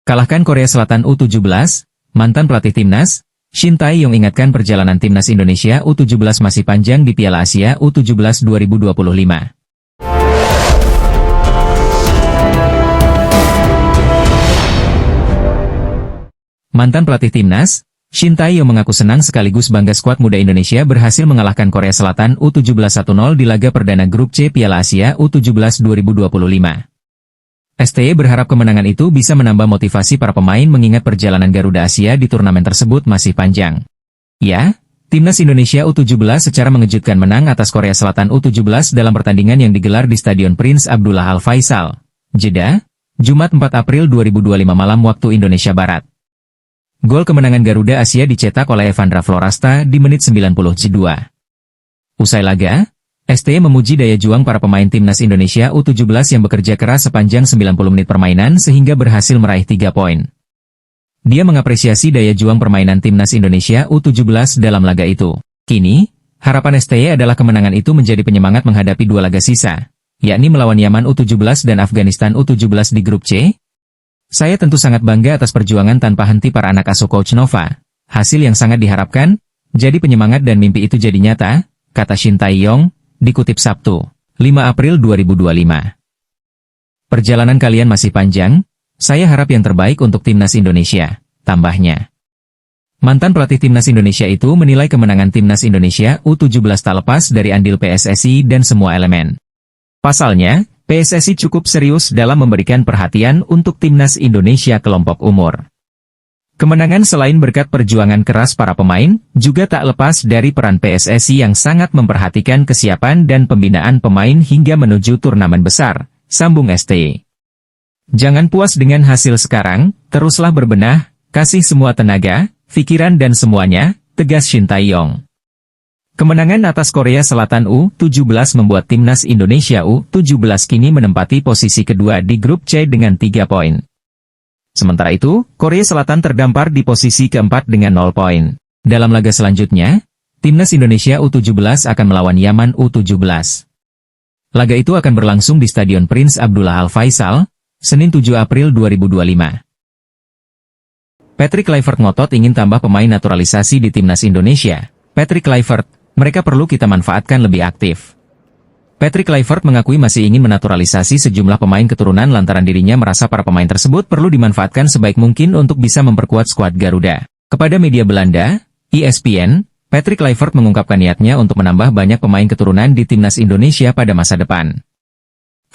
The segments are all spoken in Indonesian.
Kalahkan Korea Selatan U17, mantan pelatih timnas, Shin Tae-yong ingatkan perjalanan timnas Indonesia U17 masih panjang di Piala Asia U17 2025. Mantan pelatih timnas, Shin Tae-yong mengaku senang sekaligus bangga skuad muda Indonesia berhasil mengalahkan Korea Selatan U17 1-0 di laga perdana grup C Piala Asia U17 2025. STY berharap kemenangan itu bisa menambah motivasi para pemain mengingat perjalanan Garuda Asia di turnamen tersebut masih panjang. Ya, timnas Indonesia U17 secara mengejutkan menang atas Korea Selatan U17 dalam pertandingan yang digelar di Stadion Prince Abdullah Al Faisal, Jeddah, Jumat 4 April 2025 malam waktu Indonesia Barat. Gol kemenangan Garuda Asia dicetak oleh Evandra Florasta di menit 92. Usai laga, STY memuji daya juang para pemain timnas Indonesia U17 yang bekerja keras sepanjang 90 menit permainan sehingga berhasil meraih 3 poin. Dia mengapresiasi daya juang permainan timnas Indonesia U17 dalam laga itu. Kini, harapan STY adalah kemenangan itu menjadi penyemangat menghadapi 2 laga sisa, yakni melawan Yaman U17 dan Afghanistan U17 di grup C. Saya tentu sangat bangga atas perjuangan tanpa henti para anak asuh Coach Nova. Hasil yang sangat diharapkan, jadi penyemangat dan mimpi itu jadi nyata, kata Shin Tae-yong, dikutip Sabtu, 5 April 2025. Perjalanan kalian masih panjang, saya harap yang terbaik untuk timnas Indonesia, tambahnya. Mantan pelatih timnas Indonesia itu menilai kemenangan timnas Indonesia U17 tak lepas dari andil PSSI dan semua elemen. Pasalnya, PSSI cukup serius dalam memberikan perhatian untuk timnas Indonesia kelompok umur. Kemenangan selain berkat perjuangan keras para pemain, juga tak lepas dari peran PSSI yang sangat memperhatikan kesiapan dan pembinaan pemain hingga menuju turnamen besar, sambung STY. Jangan puas dengan hasil sekarang, teruslah berbenah, kasih semua tenaga, pikiran dan semuanya, tegas Shin Tae-yong. Kemenangan atas Korea Selatan U17 membuat timnas Indonesia U17 kini menempati posisi kedua di grup C dengan 3 poin. Sementara itu, Korea Selatan terdampar di posisi keempat dengan 0 poin. Dalam laga selanjutnya, timnas Indonesia U17 akan melawan Yaman U17. Laga itu akan berlangsung di Stadion Prince Abdullah Al Faisal, Senin 7 April 2025. Patrick Kluivert ngotot ingin tambah pemain naturalisasi di timnas Indonesia. Patrick Kluivert, mereka perlu kita manfaatkan lebih aktif. Patrick Kluivert mengakui masih ingin menaturalisasi sejumlah pemain keturunan lantaran dirinya merasa para pemain tersebut perlu dimanfaatkan sebaik mungkin untuk bisa memperkuat skuad Garuda. Kepada media Belanda, ESPN, Patrick Kluivert mengungkapkan niatnya untuk menambah banyak pemain keturunan di timnas Indonesia pada masa depan.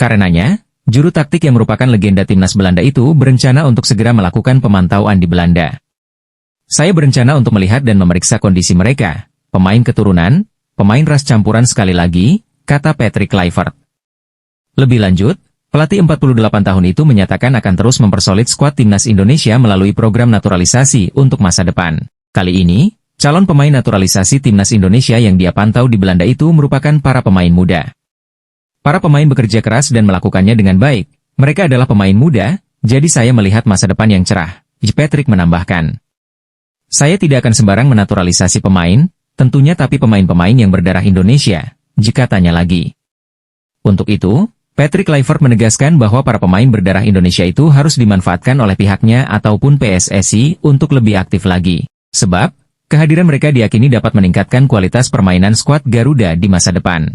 Karenanya, juru taktik yang merupakan legenda timnas Belanda itu berencana untuk segera melakukan pemantauan di Belanda. Saya berencana untuk melihat dan memeriksa kondisi mereka. Pemain keturunan, pemain ras campuran sekali lagi, kata Patrick Kluivert. Lebih lanjut, pelatih 48 tahun itu menyatakan akan terus mempersolid skuad timnas Indonesia melalui program naturalisasi untuk masa depan. Kali ini, calon pemain naturalisasi timnas Indonesia yang dia pantau di Belanda itu merupakan para pemain muda. Para pemain bekerja keras dan melakukannya dengan baik. Mereka adalah pemain muda, jadi saya melihat masa depan yang cerah, Patrick menambahkan. Saya tidak akan sembarang menaturalisasi pemain, tentunya tapi pemain-pemain yang berdarah Indonesia, jika tanya lagi. Untuk itu, Patrick Kluivert menegaskan bahwa para pemain berdarah Indonesia itu harus dimanfaatkan oleh pihaknya ataupun PSSI untuk lebih aktif lagi. Sebab, kehadiran mereka diyakini dapat meningkatkan kualitas permainan skuad Garuda di masa depan.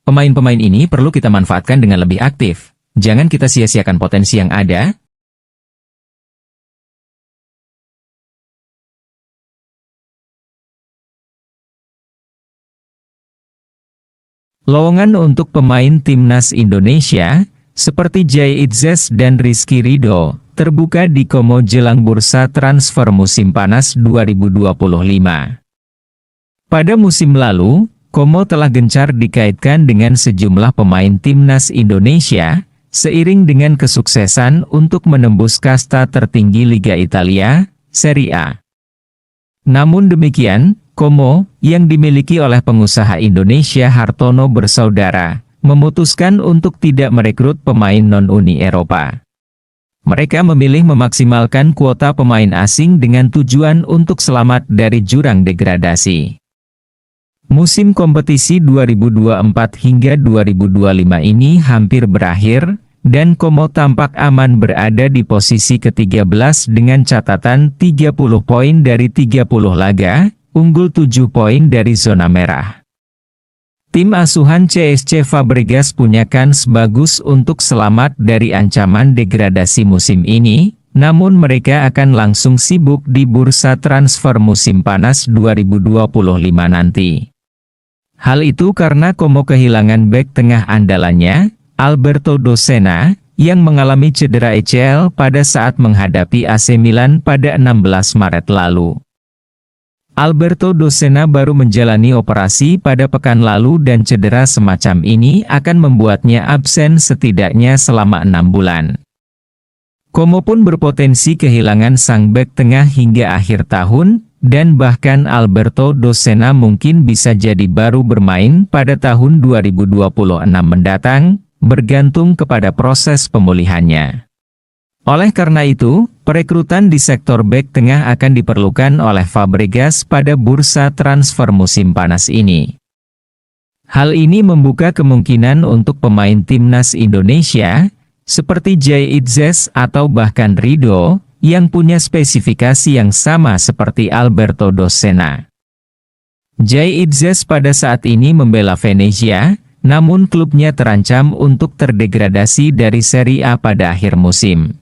Pemain-pemain ini perlu kita manfaatkan dengan lebih aktif, jangan kita sia-siakan potensi yang ada. Lowongan untuk pemain timnas Indonesia, seperti Jay Itzes dan Rizky Ridho, terbuka di Como jelang bursa transfer musim panas 2025. Pada musim lalu, Como telah gencar dikaitkan dengan sejumlah pemain timnas Indonesia, seiring dengan kesuksesan untuk menembus kasta tertinggi Liga Italia, Serie A. Namun demikian, Como, yang dimiliki oleh pengusaha Indonesia Hartono Bersaudara, memutuskan untuk tidak merekrut pemain non-Uni Eropa. Mereka memilih memaksimalkan kuota pemain asing dengan tujuan untuk selamat dari jurang degradasi. Musim kompetisi 2024 hingga 2025 ini hampir berakhir, dan Como tampak aman berada di posisi ke-13 dengan catatan 30 poin dari 30 laga, unggul 7 poin dari zona merah. Tim asuhan CSC Fabregas punya kans bagus untuk selamat dari ancaman degradasi musim ini, namun mereka akan langsung sibuk di bursa transfer musim panas 2025 nanti. Hal itu karena Como kehilangan bek tengah andalannya, Alberto Docena, yang mengalami cedera ACL pada saat menghadapi AC Milan pada 16 Maret lalu. Alberto Docena baru menjalani operasi pada pekan lalu dan cedera semacam ini akan membuatnya absen setidaknya selama 6 bulan. Como pun berpotensi kehilangan sang bek tengah hingga akhir tahun, dan bahkan Alberto Docena mungkin bisa jadi baru bermain pada tahun 2026 mendatang, bergantung kepada proses pemulihannya. Oleh karena itu, perekrutan di sektor bek tengah akan diperlukan oleh Fabregas pada bursa transfer musim panas ini. Hal ini membuka kemungkinan untuk pemain timnas Indonesia, seperti Jay Itzes atau bahkan Rido, yang punya spesifikasi yang sama seperti Alberto Docena. Jay Itzes pada saat ini membela Venezia, namun klubnya terancam untuk terdegradasi dari Serie A pada akhir musim.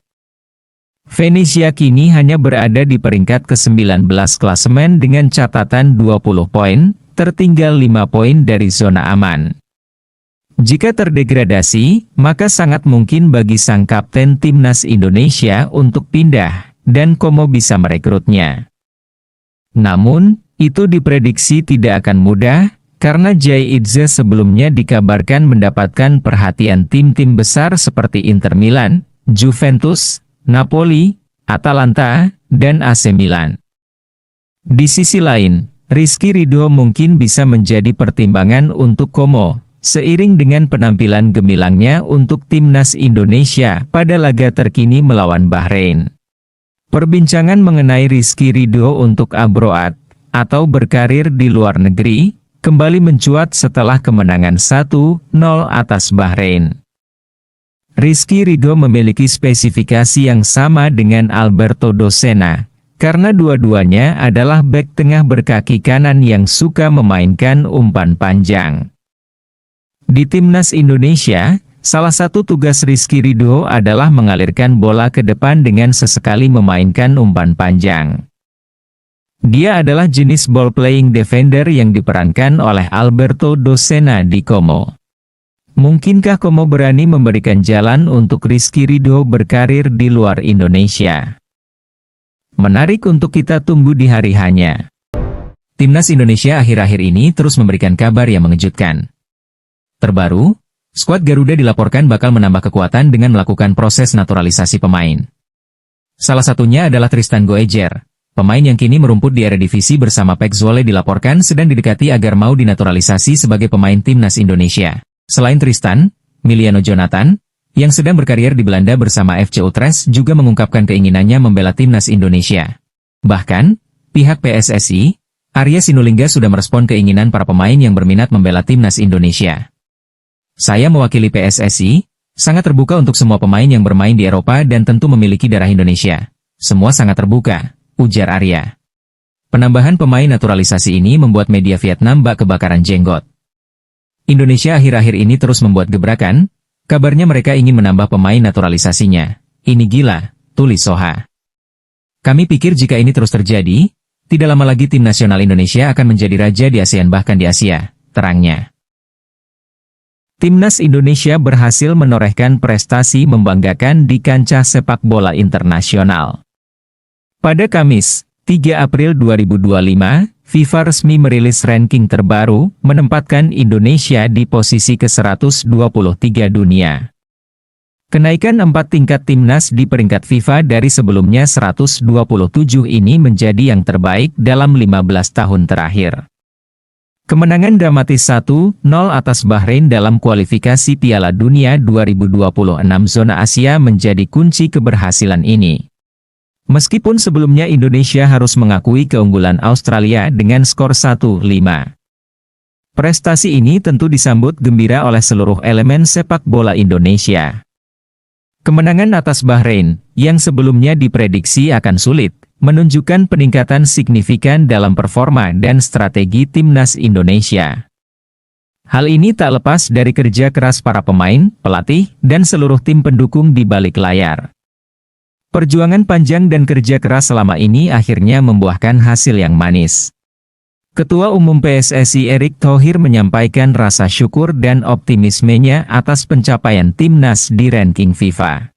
Venezia kini hanya berada di peringkat ke-19 klasemen dengan catatan 20 poin, tertinggal 5 poin dari zona aman. Jika terdegradasi, maka sangat mungkin bagi sang kapten timnas Indonesia untuk pindah, dan Como bisa merekrutnya. Namun, itu diprediksi tidak akan mudah, karena Jay Itzes sebelumnya dikabarkan mendapatkan perhatian tim-tim besar seperti Inter Milan, Juventus, Napoli, Atalanta, dan AC Milan. Di sisi lain, Rizky Ridho mungkin bisa menjadi pertimbangan untuk Como, seiring dengan penampilan gemilangnya untuk timnas Indonesia pada laga terkini melawan Bahrain. Perbincangan mengenai Rizky Ridho untuk abroad, atau berkarir di luar negeri, kembali mencuat setelah kemenangan 1-0 atas Bahrain. Rizky Ridho memiliki spesifikasi yang sama dengan Alberto Docena, karena dua-duanya adalah bek tengah berkaki kanan yang suka memainkan umpan panjang. Di timnas Indonesia, salah satu tugas Rizky Ridho adalah mengalirkan bola ke depan dengan sesekali memainkan umpan panjang. Dia adalah jenis ball-playing defender yang diperankan oleh Alberto Docena di Como. Mungkinkah Como berani memberikan jalan untuk Rizky Ridho berkarir di luar Indonesia? Menarik untuk kita tunggu di hari H-nya. Timnas Indonesia akhir-akhir ini terus memberikan kabar yang mengejutkan. Terbaru, skuad Garuda dilaporkan bakal menambah kekuatan dengan melakukan proses naturalisasi pemain. Salah satunya adalah Tristan Goejer, pemain yang kini merumput di Eredivisie bersama Pek Zwolle dilaporkan sedang didekati agar mau dinaturalisasi sebagai pemain timnas Indonesia. Selain Tristan, Miliano Jonathan, yang sedang berkarier di Belanda bersama FC Utrecht juga mengungkapkan keinginannya membela timnas Indonesia. Bahkan, pihak PSSI, Arya Sinulinga sudah merespon keinginan para pemain yang berminat membela timnas Indonesia. Saya mewakili PSSI, sangat terbuka untuk semua pemain yang bermain di Eropa dan tentu memiliki darah Indonesia. Semua sangat terbuka, ujar Arya. Penambahan pemain naturalisasi ini membuat media Vietnam bak kebakaran jenggot. Indonesia akhir-akhir ini terus membuat gebrakan, kabarnya mereka ingin menambah pemain naturalisasinya. Ini gila, tulis Soha. Kami pikir jika ini terus terjadi, tidak lama lagi tim nasional Indonesia akan menjadi raja di ASEAN bahkan di Asia, terangnya. Timnas Indonesia berhasil menorehkan prestasi membanggakan di kancah sepak bola internasional. Pada Kamis, 3 April 2025, FIFA resmi merilis ranking terbaru, menempatkan Indonesia di posisi ke-123 dunia. Kenaikan 4 tingkat timnas di peringkat FIFA dari sebelumnya 127 ini menjadi yang terbaik dalam 15 tahun terakhir. Kemenangan dramatis 1-0 atas Bahrain dalam kualifikasi Piala Dunia 2026 zona Asia menjadi kunci keberhasilan ini. Meskipun sebelumnya Indonesia harus mengakui keunggulan Australia dengan skor 1-5. Prestasi ini tentu disambut gembira oleh seluruh elemen sepak bola Indonesia. Kemenangan atas Bahrain, yang sebelumnya diprediksi akan sulit, menunjukkan peningkatan signifikan dalam performa dan strategi timnas Indonesia. Hal ini tak lepas dari kerja keras para pemain, pelatih, dan seluruh tim pendukung di balik layar. Perjuangan panjang dan kerja keras selama ini akhirnya membuahkan hasil yang manis. Ketua Umum PSSI Erick Thohir menyampaikan rasa syukur dan optimismenya atas pencapaian timnas di ranking FIFA.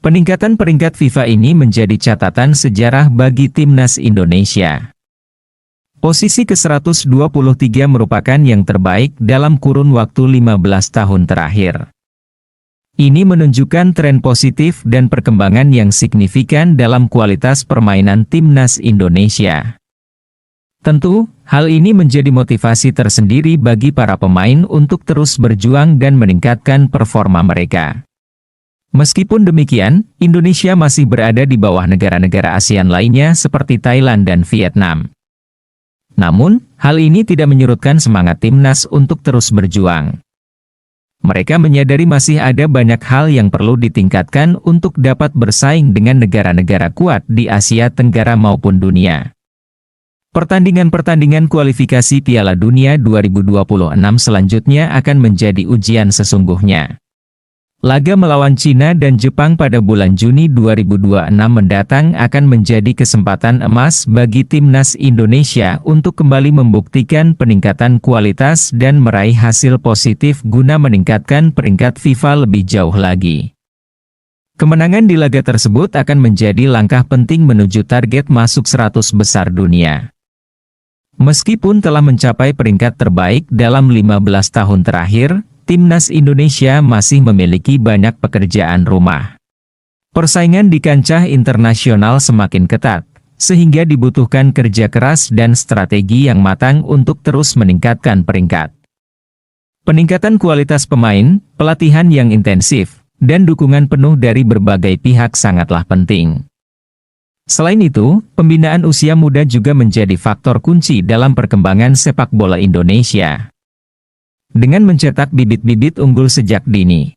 Peningkatan peringkat FIFA ini menjadi catatan sejarah bagi timnas Indonesia. Posisi ke-123 merupakan yang terbaik dalam kurun waktu 15 tahun terakhir. Ini menunjukkan tren positif dan perkembangan yang signifikan dalam kualitas permainan timnas Indonesia. Tentu, hal ini menjadi motivasi tersendiri bagi para pemain untuk terus berjuang dan meningkatkan performa mereka. Meskipun demikian, Indonesia masih berada di bawah negara-negara ASEAN lainnya seperti Thailand dan Vietnam. Namun, hal ini tidak menyurutkan semangat timnas untuk terus berjuang. Mereka menyadari masih ada banyak hal yang perlu ditingkatkan untuk dapat bersaing dengan negara-negara kuat di Asia Tenggara maupun dunia. Pertandingan-pertandingan kualifikasi Piala Dunia 2026 selanjutnya akan menjadi ujian sesungguhnya. Laga melawan Cina dan Jepang pada bulan Juni 2026 mendatang akan menjadi kesempatan emas bagi timnas Indonesia untuk kembali membuktikan peningkatan kualitas dan meraih hasil positif guna meningkatkan peringkat FIFA lebih jauh lagi. Kemenangan di laga tersebut akan menjadi langkah penting menuju target masuk 100 besar dunia. Meskipun telah mencapai peringkat terbaik dalam 15 tahun terakhir, timnas Indonesia masih memiliki banyak pekerjaan rumah. Persaingan di kancah internasional semakin ketat, sehingga dibutuhkan kerja keras dan strategi yang matang untuk terus meningkatkan peringkat. Peningkatan kualitas pemain, pelatihan yang intensif, dan dukungan penuh dari berbagai pihak sangatlah penting. Selain itu, pembinaan usia muda juga menjadi faktor kunci dalam perkembangan sepak bola Indonesia. Dengan mencetak bibit-bibit unggul sejak dini,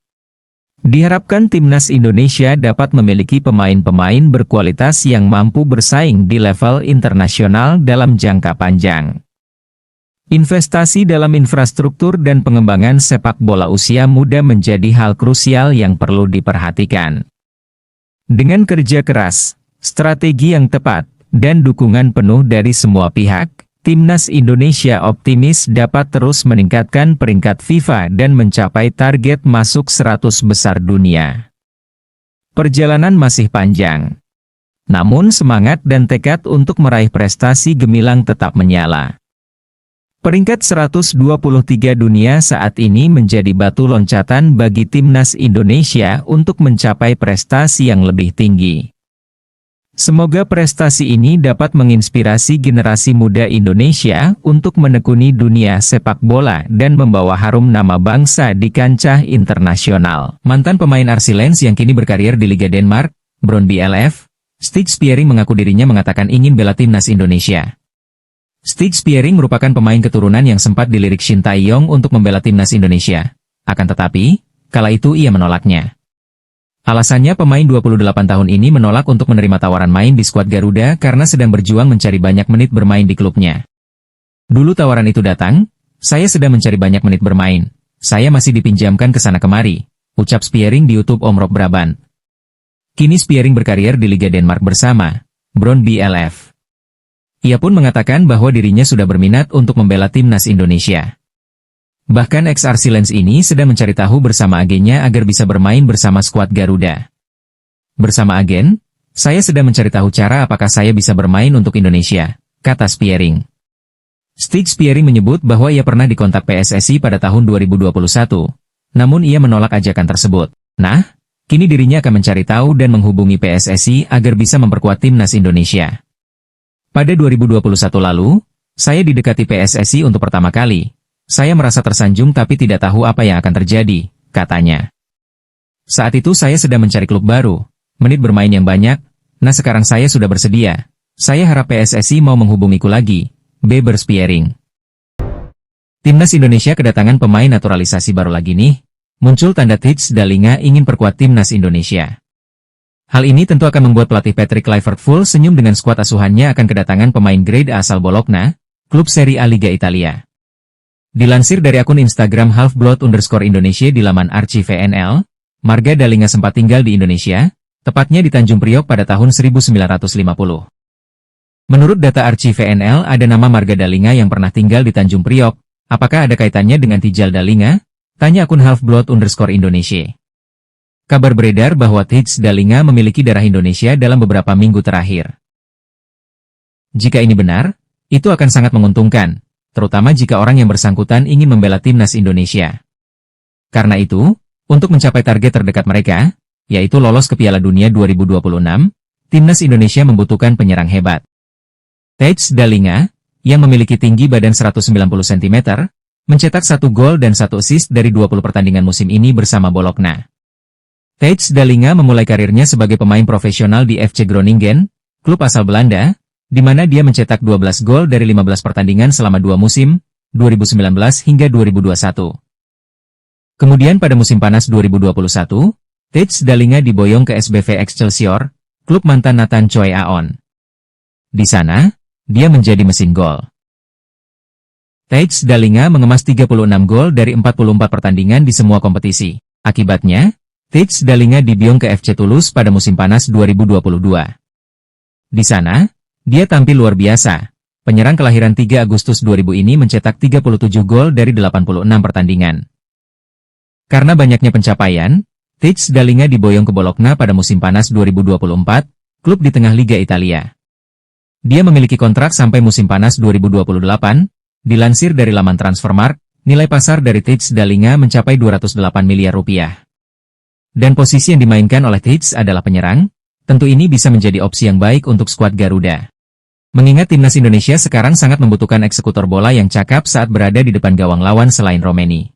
diharapkan timnas Indonesia dapat memiliki pemain-pemain berkualitas yang mampu bersaing di level internasional dalam jangka panjang. Investasi dalam infrastruktur dan pengembangan sepak bola usia muda menjadi hal krusial yang perlu diperhatikan. Dengan kerja keras, strategi yang tepat, dan dukungan penuh dari semua pihak, timnas Indonesia optimis dapat terus meningkatkan peringkat FIFA dan mencapai target masuk 100 besar dunia. Perjalanan masih panjang. Namun semangat dan tekad untuk meraih prestasi gemilang tetap menyala. Peringkat 123 dunia saat ini menjadi batu loncatan bagi timnas Indonesia untuk mencapai prestasi yang lebih tinggi. Semoga prestasi ini dapat menginspirasi generasi muda Indonesia untuk menekuni dunia sepak bola dan membawa harum nama bangsa di kancah internasional. Mantan pemain RC Lens yang kini berkarir di Liga Denmark, Brøndby IF, Stig Spiering mengaku dirinya mengatakan ingin bela timnas Indonesia. Stig Spiering merupakan pemain keturunan yang sempat dilirik Shin Tae-yong untuk membela timnas Indonesia. Akan tetapi, kala itu ia menolaknya. Alasannya pemain 28 tahun ini menolak untuk menerima tawaran main di skuad Garuda karena sedang berjuang mencari banyak menit bermain di klubnya. Dulu tawaran itu datang, saya sedang mencari banyak menit bermain. Saya masih dipinjamkan ke sana kemari, ucap Spiering di YouTube Omroep Brabant. Kini Spiering berkarier di Liga Denmark bersama Brøndby IF. Ia pun mengatakan bahwa dirinya sudah berminat untuk membela timnas Indonesia. Bahkan ex-RC Lens ini sedang mencari tahu bersama agennya agar bisa bermain bersama skuad Garuda. Bersama agen, saya sedang mencari tahu cara apakah saya bisa bermain untuk Indonesia, kata Spiering. Stig Spiering menyebut bahwa ia pernah dikontak PSSI pada tahun 2021, namun ia menolak ajakan tersebut. Nah, kini dirinya akan mencari tahu dan menghubungi PSSI agar bisa memperkuat timnas Indonesia. Pada 2021 lalu, saya didekati PSSI untuk pertama kali. Saya merasa tersanjung tapi tidak tahu apa yang akan terjadi, katanya. Saat itu saya sedang mencari klub baru, menit bermain yang banyak, nah sekarang saya sudah bersedia. Saya harap PSSI mau menghubungiku lagi, beber Spiering. Timnas Indonesia kedatangan pemain naturalisasi baru lagi nih. muncul tanda Tits Dalinga ingin perkuat timnas Indonesia. Hal ini tentu akan membuat pelatih Patrick Kluivert full senyum dengan skuad asuhannya akan kedatangan pemain grade A asal Bologna, klub Serie A Liga Italia. Dilansir dari akun Instagram _Indonesia di laman ArchiveNL, Marga Dalinga sempat tinggal di Indonesia, tepatnya di Tanjung Priok pada tahun 1950. Menurut data ArchiveNL ada nama Marga Dalinga yang pernah tinggal di Tanjung Priok. Apakah ada kaitannya dengan Tijal Dalinga? Tanya akun _Indonesia. Kabar beredar bahwa Tits Dalinga memiliki darah Indonesia dalam beberapa minggu terakhir. Jika ini benar, itu akan sangat menguntungkan, terutama jika orang yang bersangkutan ingin membela timnas Indonesia. Karena itu, untuk mencapai target terdekat mereka, yaitu lolos ke Piala Dunia 2026, timnas Indonesia membutuhkan penyerang hebat. Tits Dalinga, yang memiliki tinggi badan 190 cm, mencetak 1 gol dan 1 assist dari 20 pertandingan musim ini bersama Bologna. Tits Dalinga memulai karirnya sebagai pemain profesional di FC Groningen, klub asal Belanda, di mana dia mencetak 12 gol dari 15 pertandingan selama 2 musim, 2019 hingga 2021. Kemudian pada musim panas 2021, Tits Dalinga diboyong ke SBV Excelsior, klub mantan Nathan Choi Aon. Di sana, dia menjadi mesin gol. Tits Dalinga mengemas 36 gol dari 44 pertandingan di semua kompetisi. Akibatnya, Tits Dalinga dibiong ke FC Toulouse pada musim panas 2022. Di sana, dia tampil luar biasa. Penyerang kelahiran 3 Agustus 2000 ini mencetak 37 gol dari 86 pertandingan. Karena banyaknya pencapaian, Tits Dalinga diboyong ke Bologna pada musim panas 2024, klub di tengah Liga Italia. Dia memiliki kontrak sampai musim panas 2028, dilansir dari laman Transfermarkt, nilai pasar dari Tits Dalinga mencapai 208 miliar rupiah. Dan posisi yang dimainkan oleh Tits adalah penyerang, tentu ini bisa menjadi opsi yang baik untuk skuad Garuda. Mengingat timnas Indonesia sekarang sangat membutuhkan eksekutor bola yang cakap saat berada di depan gawang lawan selain Romeni.